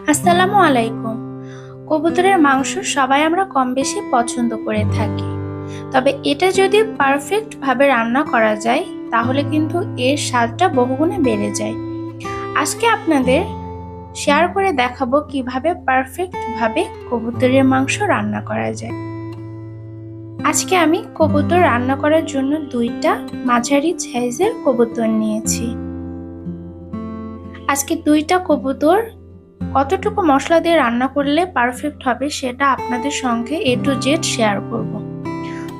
আসসালামু আলাইকুম। কবুতরের মাংস সবাই আমরা কম বেশি পছন্দ করে থাকি, তবে এটা যদি পারফেক্ট ভাবে রান্না করা যায় তাহলে কিন্তু এর স্বাদটা বহুগুণে বেড়ে যায়। আজকে আপনাদের শেয়ার করে দেখাবো কিভাবে পারফেক্ট ভাবে কবুতরের মাংস রান্না করা যায়। আজকে আমি কবুতর রান্না করার জন্য 2টা মাঝারি সাইজের কবুতর নিয়েছি। আজকে 2টা কবুতর কতটুকু মশলা দিয়ে রান্না করলে পারফেক্ট হবে সেটা আপনাদের সঙ্গে A to Z শেয়ার করব।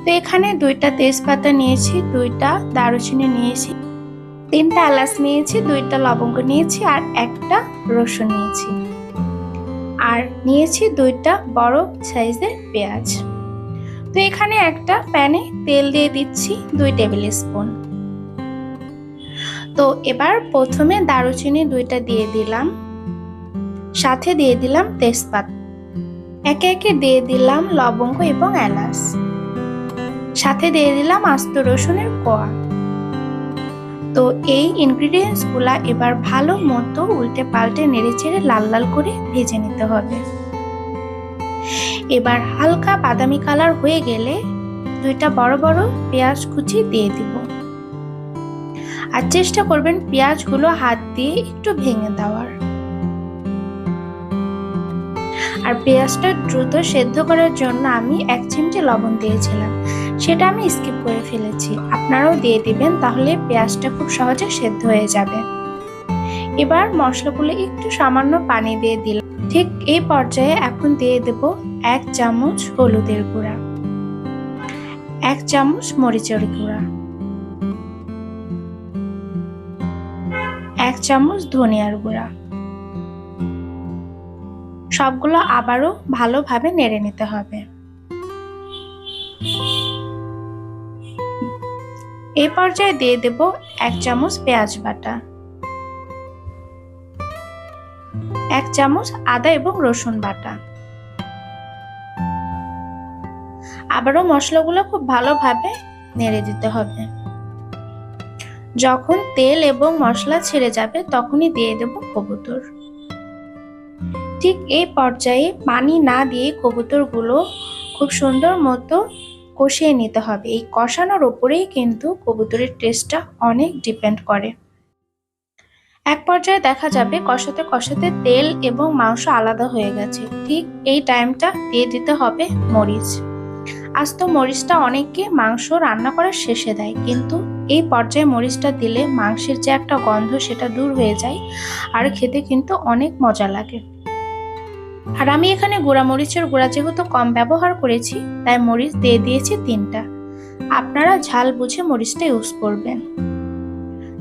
তো এখানে 2টা তেজপাতা নিয়েছি, 2টা দারুচিনি নিয়েছি, 3টা এলাচ নিয়েছি, 2টা লবঙ্গ নিয়েছি আর 1টা রসুন নিয়েছি, আর নিয়েছি 2টা বড় সাইজের পেঁয়াজ। তো এখানে একটা প্যানে তেল দিয়ে দিচ্ছি 2 টেবিল স্পুন। তো এবার প্রথমে দারুচিনি 2টা দিয়ে দিলাম, সাথে দিয়ে দিলাম তেজপাতা, একে একে দিয়ে দিলাম লবঙ্গ এবং এলাচ, সাথে দিয়ে দিলাম আস্ত রসুনের কোয়া। তো এই ইনগ্রেডিয়েন্টস গুলা এবার ভালো মতো উল্টে পাল্টে নেড়েচেড়ে লাল লাল করে ভেজে নিতে হবে। এবার হালকা বাদামি কালার হয়ে গেলে 2টা বড় বড় পেঁয়াজ কুচি দিয়ে দিব, আর চেষ্টা করবেন পেঁয়াজগুলো হাত দিয়ে একটু ভেঙে দেওয়ার। আর পেঁয়াজটা দ্রুত সেদ্ধ করার জন্য আমি 1 চিমটি লবণ দিয়েছিলাম, সেটা আমি স্কিপ করে ফেলেছি, আপনারাও দিয়ে দিবেন, তাহলে পেঁয়াজটা খুব সহজে সেদ্ধ হয়ে যাবে। এবার মশলাগুলো একটু সামান্য পানি দিয়ে দিলাম। ঠিক এই পর্যায়ে এখন দিয়ে দেব 1 চামচ হলুদের গুঁড়া, 1 চামচ মরিচের গুঁড়া, 1 চামচ ধনিয়ার গুঁড়া। সবগুলো আবারও ভালোভাবে নেড়ে নিতে হবে। এই পর্যায়ে দিয়ে দেব 1 চামচ পেঁয়াজ বাটা, 1 চামচ আদা এবং রসুন বাটা। আবারও মশলাগুলো খুব ভালোভাবে নেড়ে দিতে হবে। যখন তেল এবং মশলা ছেড়ে যাবে তখনই দিয়ে দেব কবুতর। ঠিক এই পর্যায়ে পানি না দিয়ে কবুতরগুলো খুব সুন্দর মতো কষিয়ে নিতে হবে। এই কষানোর উপরেই কিন্তু কবুতরের টেস্টটা অনেক ডিপেন্ড করে। এক পর্যায়ে দেখা যাবে কষাতে কষাতে তেল এবং মাংস আলাদা হয়ে গেছে। ঠিক এই টাইমটা দিয়ে দিতে হবে মরিচ। আস্ত মরিচটা অনেকে মাংস রান্না করার শেষে দেয়, কিন্তু এই পর্যায়ে মরিচটা দিলে মাংসের যে একটা গন্ধ সেটা দূর হয়ে যায়, আর খেতে কিন্তু অনেক মজা লাগে। আর আমি এখানে গুঁড়া মরিচের গুঁড়া যেহেতু কম ব্যবহার করেছি তাই মরিচ দিয়ে দিয়েছি 3টা। আপনারা ঝাল বুঝে মরিচটা ইউজ করবেন।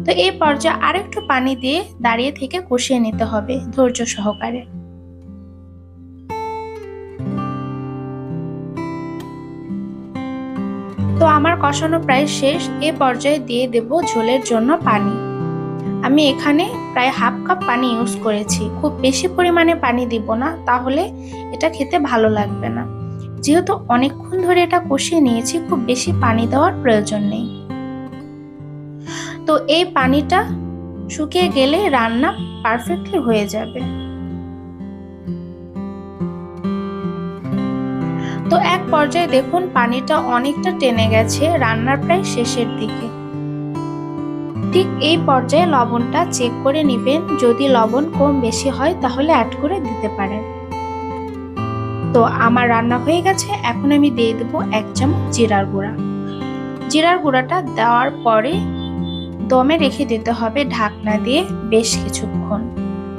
তো এই পর্যায়ে আরেকটু পানি দিয়ে দাঁড়িয়ে থেকে কষিয়ে নিতে হবে ধৈর্য সহকারে। তো আমার কষানো প্রায় শেষ। এই পর্যায়ে দিয়ে দেব ঝোলের জন্য পানি। আমি এখানে প্রায় হাফ কাপ পানি ইউজ করেছি, খুব বেশি পরিমাণে পানি দিব না, তাহলে এটা খেতে ভালো লাগবে না। যেহেতু অনেকক্ষণ ধরে এটা কষিয়ে নিয়েছি, খুব বেশি পানি দেওয়ার প্রয়োজন নেই। তো এই পানিটা শুকিয়ে গেলে রান্না পারফেক্টলি হয়ে যাবে। তো এক পর্যায়ে দেখুন পানিটা অনেকটা টেনে গেছে, রান্নার প্রায় শেষের দিকে। ঠিক এই পর্যায়ে লবণটা চেক করে নেবেন, যদি লবণ কম বেশি হয় তাহলে অ্যাড করে দিতে পারেন। তো আমার রান্না হয়ে গেছে। এখন আমি দিয়ে দেব 1 চামচ জিরার গুঁড়া। জিরার গুঁড়াটা দেওয়ার পরে দমে রেখে দিতে হবে ঢাকনা দিয়ে বেশ কিছুক্ষণ,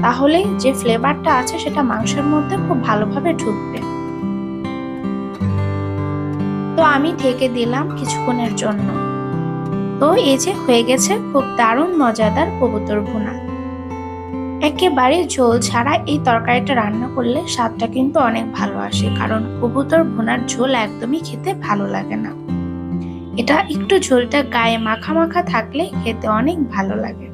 তাহলে যে ফ্লেভারটা আছে সেটা মাংসের মধ্যে খুব ভালোভাবে ঢুকবে। তো আমি ঢেকে দিলাম কিছুক্ষণের জন্য। তো এই যে হয়ে গেছে খুব দারুণ মজাদার কবুতর ভুনা। একেবারে ঝোল ছাড়া এই তরকারিটা রান্না করলে স্বাদটা কিন্তু অনেক ভালো আসে, কারণ কবুতর ভুনার ঝোল একদমই খেতে ভালো লাগে না। এটা একটু ঝোলটা গায়ে মাখা মাখা থাকলে খেতে অনেক ভালো লাগে।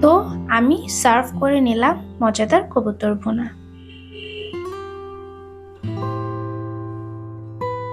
তো আমি সার্ভ করে নিলাম মজাদার কবুতর ভুনা।